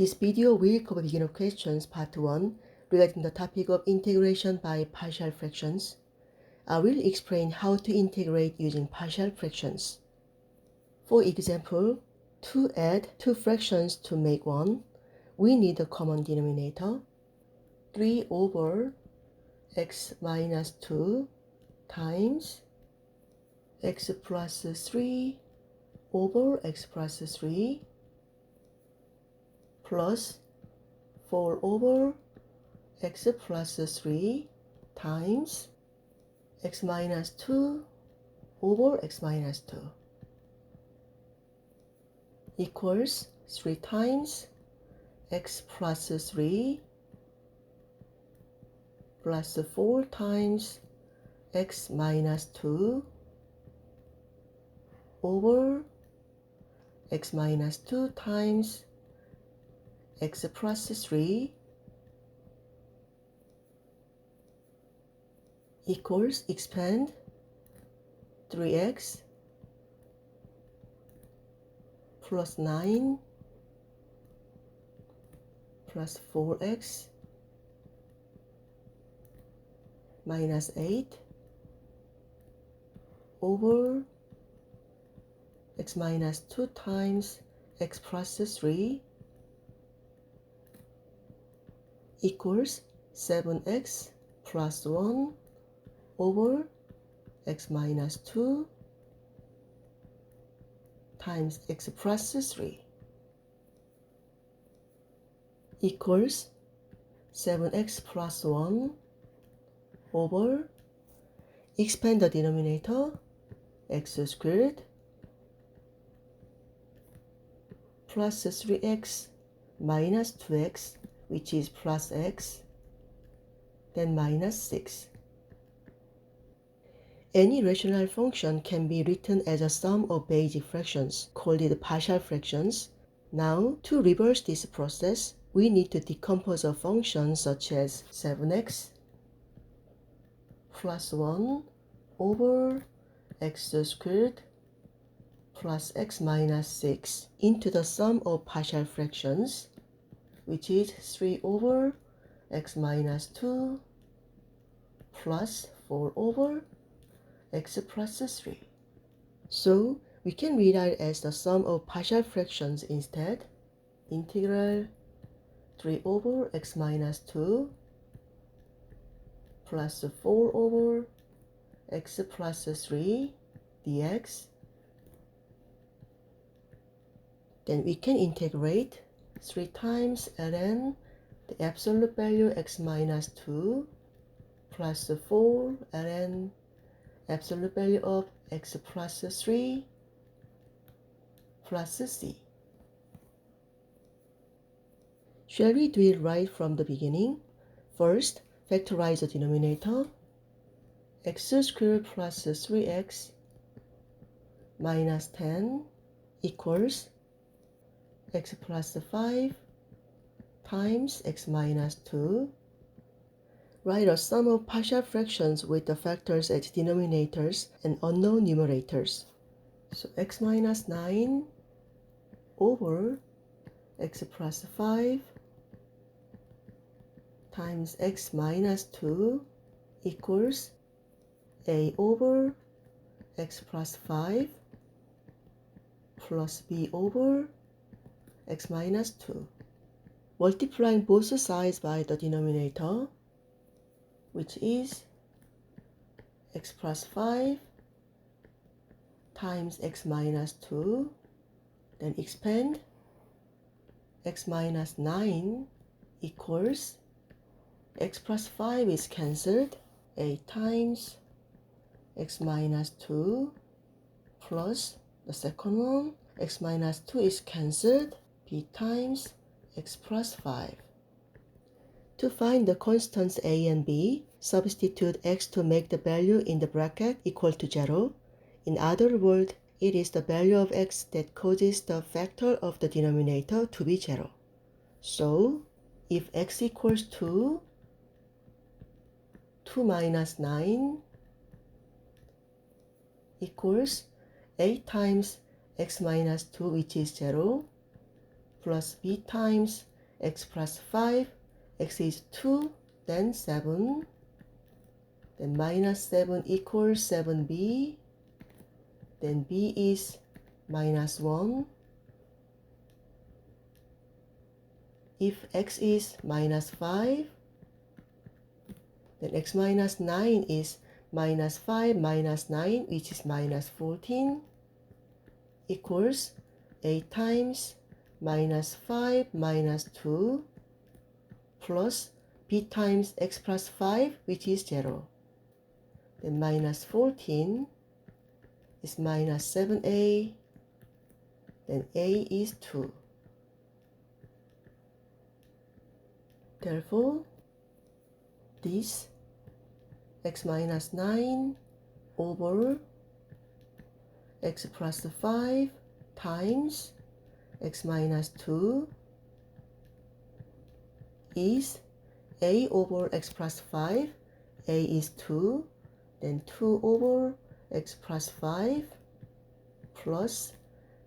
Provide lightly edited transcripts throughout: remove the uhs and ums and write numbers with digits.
This video will cover beginner questions part 1 regarding the topic of integration by partial fractions. I will explain how to integrate using partial fractions. For example, to add two fractions to make one, we need a common denominator, 3 over x minus 2 times x plus 3 over x plus 3 plus 4 over x plus 3 times x minus 2 over x minus 2 equals 3 times x plus 3 plus 4 times x minus 2 over x minus 2 times x plus 3 equals expand 3x plus 9 plus 4x minus 8 over x minus 2 times x plus 3 equals 7x plus 1 over x minus 2 times x plus 3 equals 7x plus 1 over, expand the denominator, x squared plus 3x minus 2x, which is plus x, then minus 6. Any rational function can be written as a sum of basic fractions, called it partial fractions. Now, to reverse this process, we need to decompose a function such as 7x plus 1 over x squared plus x minus 6 into the sum of partial fractions, which is 3 over x minus 2 plus 4 over x plus 3. So we can rewrite as the sum of partial fractions instead. Integral 3 over x minus 2 plus 4 over x plus 3 dx. Then we can integrate 3 times ln the absolute value x minus 2 plus 4 ln absolute value of x plus 3 plus c. Shall we do it right from the beginning? First, factorize the denominator. X squared plus 3x minus 10 equals x plus 5 times x minus 2. Write a sum of partial fractions with the factors as denominators and unknown numerators. So x minus 9 over x plus 5 times x minus 2 equals a over x plus 5 plus b over x minus 2. Multiplying both sides by the denominator, which is x plus 5 times x minus 2, then expand x minus 9 equals x plus 5 is cancelled, 8 times x minus 2 plus the second one, x minus 2 is cancelled, b times x plus 5. To find the constants a and b, substitute x to make the value in the bracket equal to 0. In other words, it is the value of x that causes the factor of the denominator to be 0. So, if x equals 2 minus 9 equals 8 times x minus 2, which is 0, plus b times x plus 5, x is 2, then 7, then minus 7 equals 7b, then b is minus 1. If x is minus 5, then x minus 9 is minus 5 minus 9, which is minus 14, equals 8 times minus 5 minus 2 plus b times x plus 5, which is 0. Then minus 14 is minus 7a, then a is 2. Therefore, this x minus 9 over x plus 5 times x minus 2 is a over x plus 5, a is 2, then 2 over x plus 5 plus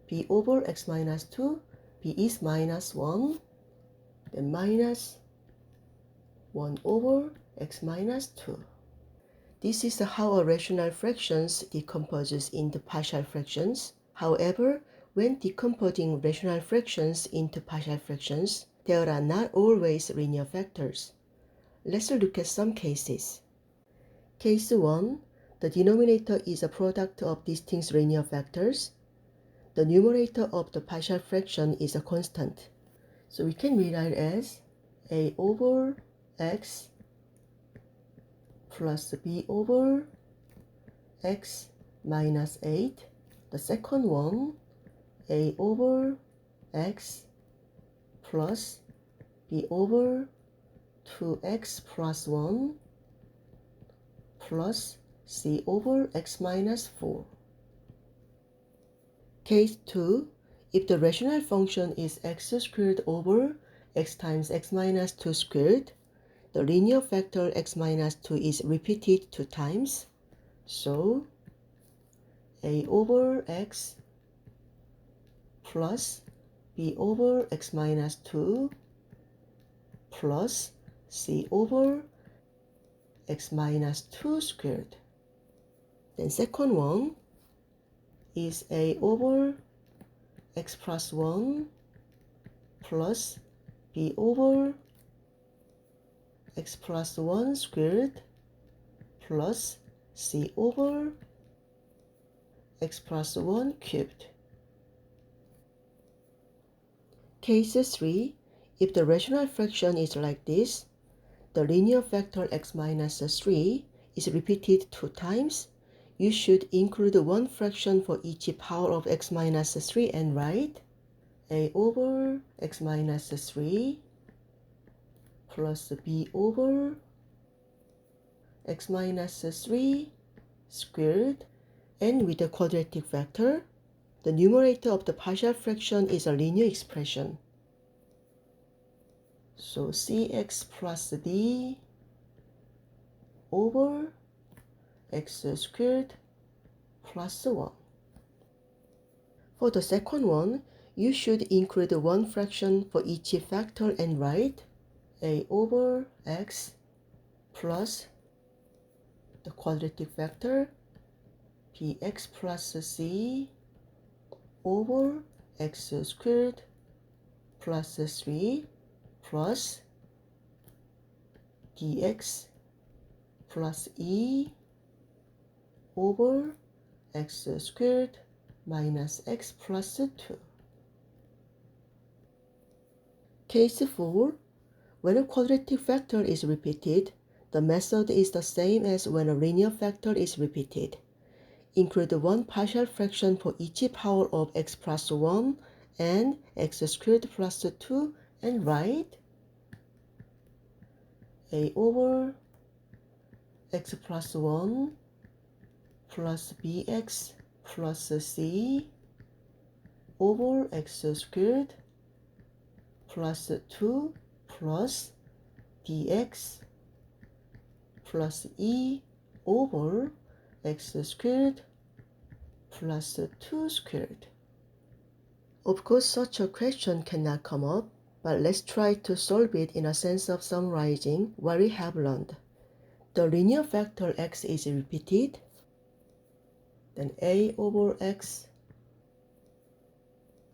b over x minus 2, b is minus 1, then minus 1 over x minus 2. This is how a rational fractions decomposes into partial fractions. However, when decomposing rational fractions into partial fractions, there are not always linear factors. Let's look at some cases. Case 1. The denominator is a product of distinct linear factors. The numerator of the partial fraction is a constant. So we can rewrite as a over x plus b over x minus 8. The second one, a over x plus b over 2x plus 1 plus c over x minus 4. Case 2. If the rational function is x squared over x times x minus 2 squared, the linear factor x minus 2 is repeated 2 times. So, a over x plus b over x minus 2 plus c over x minus 2 squared. Then second one is a over x plus 1 plus b over x plus 1 squared plus c over x plus 1 cubed. Case 3. If the rational fraction is like this, the linear factor x minus 3 is repeated 2 times. You should include one fraction for each power of x minus 3 and write a over x minus 3 plus b over x minus 3 squared, and with the quadratic factor, the numerator of the partial fraction is a linear expression. So cx plus d over x squared plus 1. For the second one, you should include one fraction for each factor and write a over x plus the quadratic factor px plus c over x squared plus 3 plus dx plus e over x squared minus x plus 2. Case 4. When a quadratic factor is repeated, the method is the same as when a linear factor is repeated. Include one partial fraction for each power of x plus 1 and x squared plus 2 and write a over x plus 1 plus bx plus c over x squared plus 2 plus dx plus e over x squared plus 2 squared. Of course, such a question cannot come up. But let's try to solve it in a sense of summarizing what we have learned. The linear factor x is repeated, then a over x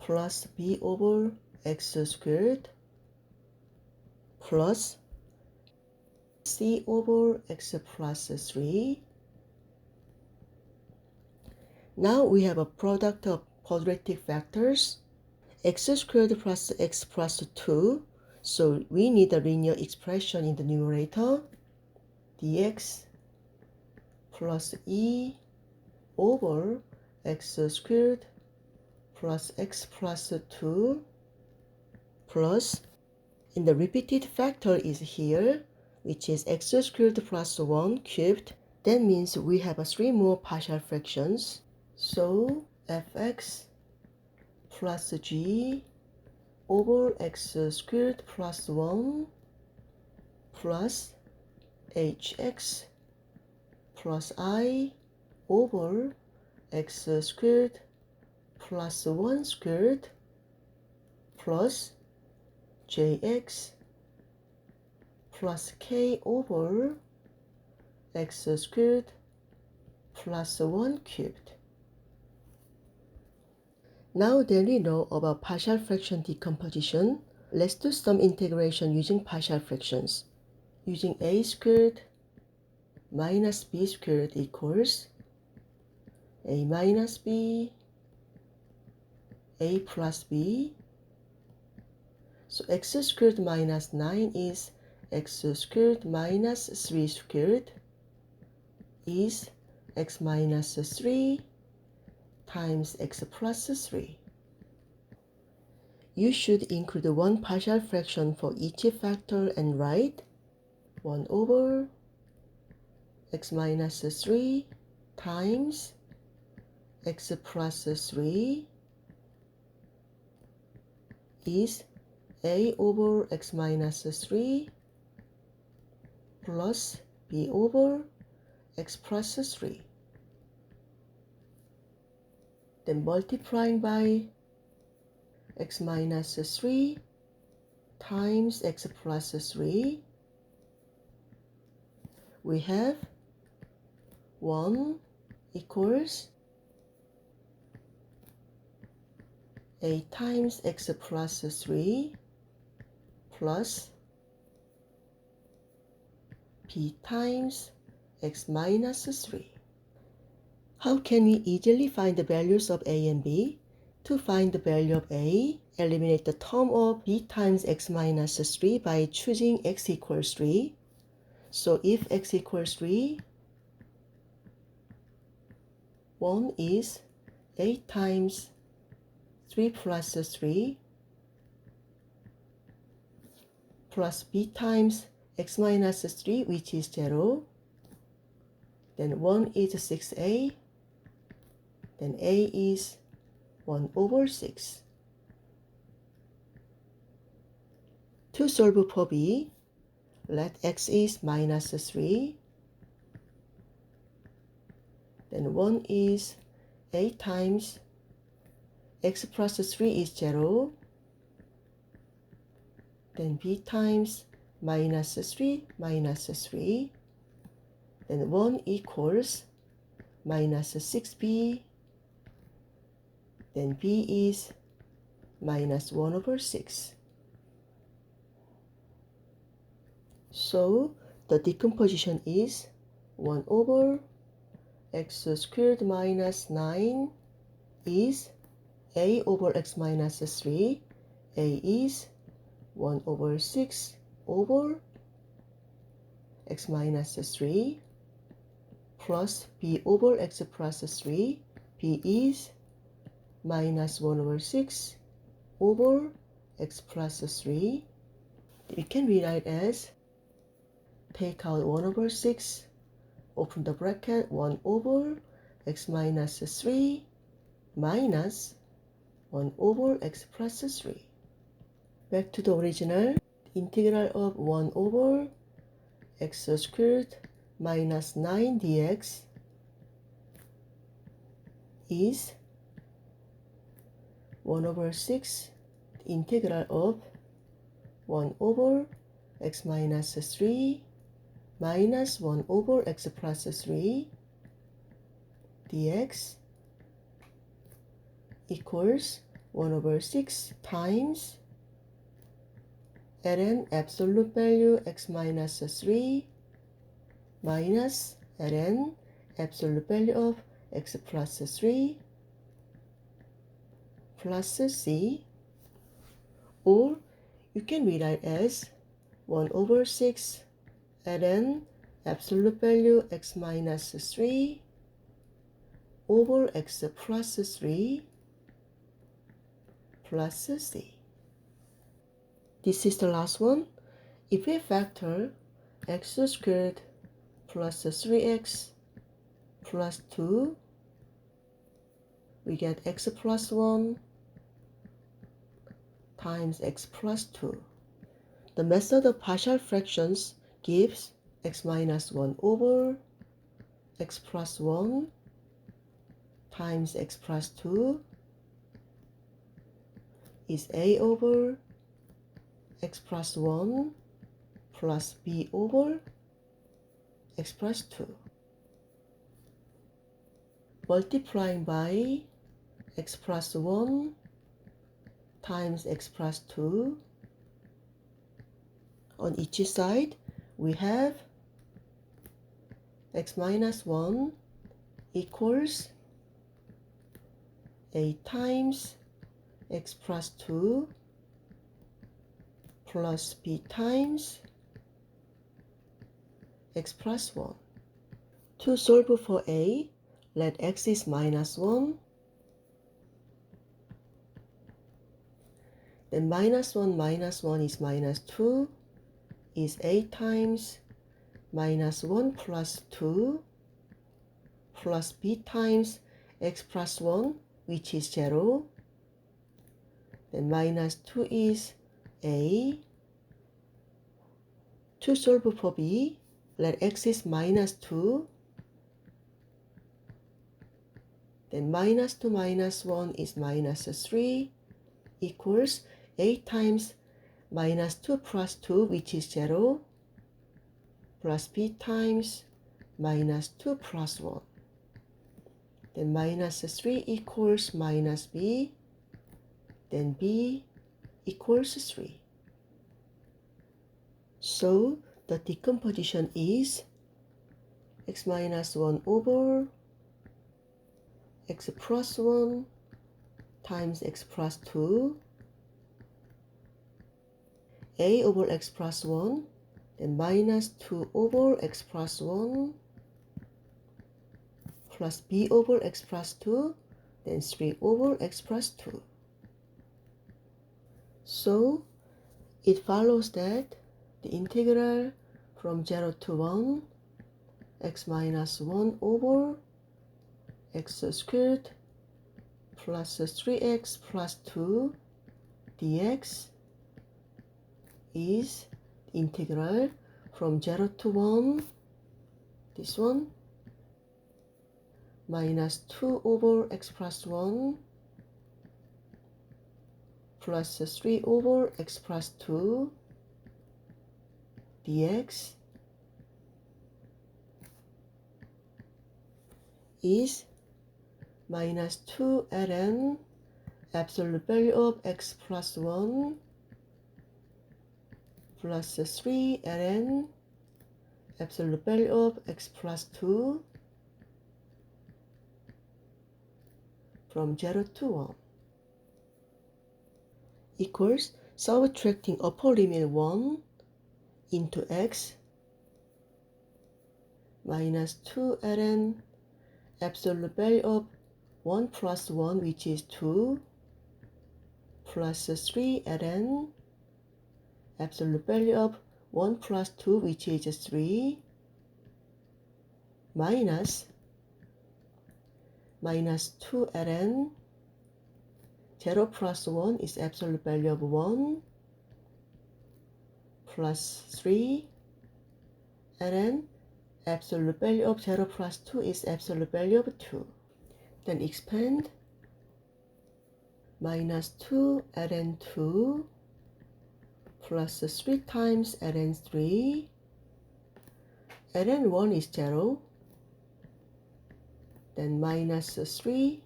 plus b over x squared plus c over x plus 3. Now we have a product of quadratic factors, x squared plus x plus 2. So we need a linear expression in the numerator, dx plus e over x squared plus x plus 2 plus, and the repeated factor is here, which is x squared plus 1 cubed. That means we have 3 more partial fractions. So fx plus g over x squared plus 1 plus hx plus I over x squared plus 1 squared plus jx plus k over x squared plus 1 cubed. Now that we know about partial fraction decomposition, let's do some integration using partial fractions. Using a squared minus b squared equals a minus b, a plus b. So x squared minus 9 is x squared minus 3 squared is x minus 3 times x plus 3. You should include one partial fraction for each factor and write 1 over x minus 3 times x plus 3 is a over x minus 3 plus b over x plus 3. Then multiplying by x minus 3 times x plus 3, we have 1 equals a times x plus 3 plus p times x minus 3. How can we easily find the values of a and b? To find the value of a, eliminate the term of b times x minus 3 by choosing x equals 3. So if x equals 3, 1 is a times 3 plus 3 plus b times x minus 3, which is 0. Then 1 is 6a. Then a is 1 over 6. To solve for b, let x is minus 3. Then 1 is a times x plus 3 is 0. Then b times minus 3 minus 3. Then 1 equals minus 6b. Then b is minus 1 over 6. So the decomposition is 1 over x squared minus 9 is a over x minus 3. A is 1 over 6 over x minus 3 plus b over x plus 3. b is minus 1 over 6 over x plus 3. We can rewrite as take out 1 over 6, open the bracket, 1 over x minus 3 minus 1 over x plus 3. Back to the original, integral of 1 over x squared minus 9 dx is 1 over 6 integral of 1 over x minus 3 minus 1 over x plus 3 dx equals 1 over 6 times ln absolute value x minus 3 minus ln absolute value of x plus 3 plus c, or you can rewrite as 1 over 6 ln absolute value x minus 3 over x plus 3 plus c. This is the last one. If we factor x squared plus 3x plus 2, we get x plus 1 times x plus 2. The method of partial fractions gives x minus 1 over x plus 1 times x plus 2 is a over x plus 1 plus b over x plus 2. Multiplying by x plus 1 times x plus 2, on each side we have x minus 1 equals a times x plus 2 plus b times x plus 1. To solve for a, let x is minus 1, then minus 1 is minus 2, is a times minus 1 plus 2 plus b times x plus 1, which is 0, then minus 2 is a. To solve for b, let x is minus 2, then minus 2 minus 1 is minus 3 equals a times minus 2 plus 2, which is 0, plus b times minus 2 plus 1. Then minus 3 equals minus b, then b equals 3. So the decomposition is x minus 1 over x plus 1 times x plus 2, a over x plus 1, then minus 2 over x plus 1 plus b over x plus 2, then 3 over x plus 2. So it follows that the integral from 0 to 1, x minus 1 over x squared plus 3x plus 2 dx is the integral from 0 to 1, this one, minus 2 over x plus 1 plus 3 over x plus 2 dx is minus 2 ln absolute value of x plus 1 plus 3 ln absolute value of x plus 2 from 0 to 1 equals subtracting upper limit 1 into x minus 2 ln absolute value of 1 plus 1, which is 2, plus 3 ln absolute value of 1 plus 2, which is 3, minus 2 ln 0 plus 1 is absolute value of 1, plus 3 ln absolute value of 0 plus 2 is absolute value of 2. Then expand minus 2 ln 2 plus 3 times ln 3. ln 1 is 0. Then minus 3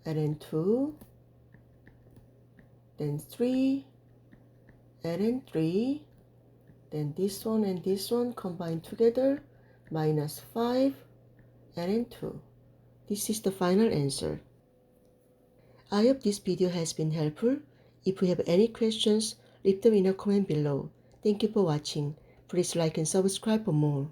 ln 2. Then 3 ln 3. Then this one and this one combined together, minus 5 ln 2. This is the final answer. I hope this video has been helpful. If you have any questions, leave them in a comment below. Thank you for watching. Please like and subscribe for more.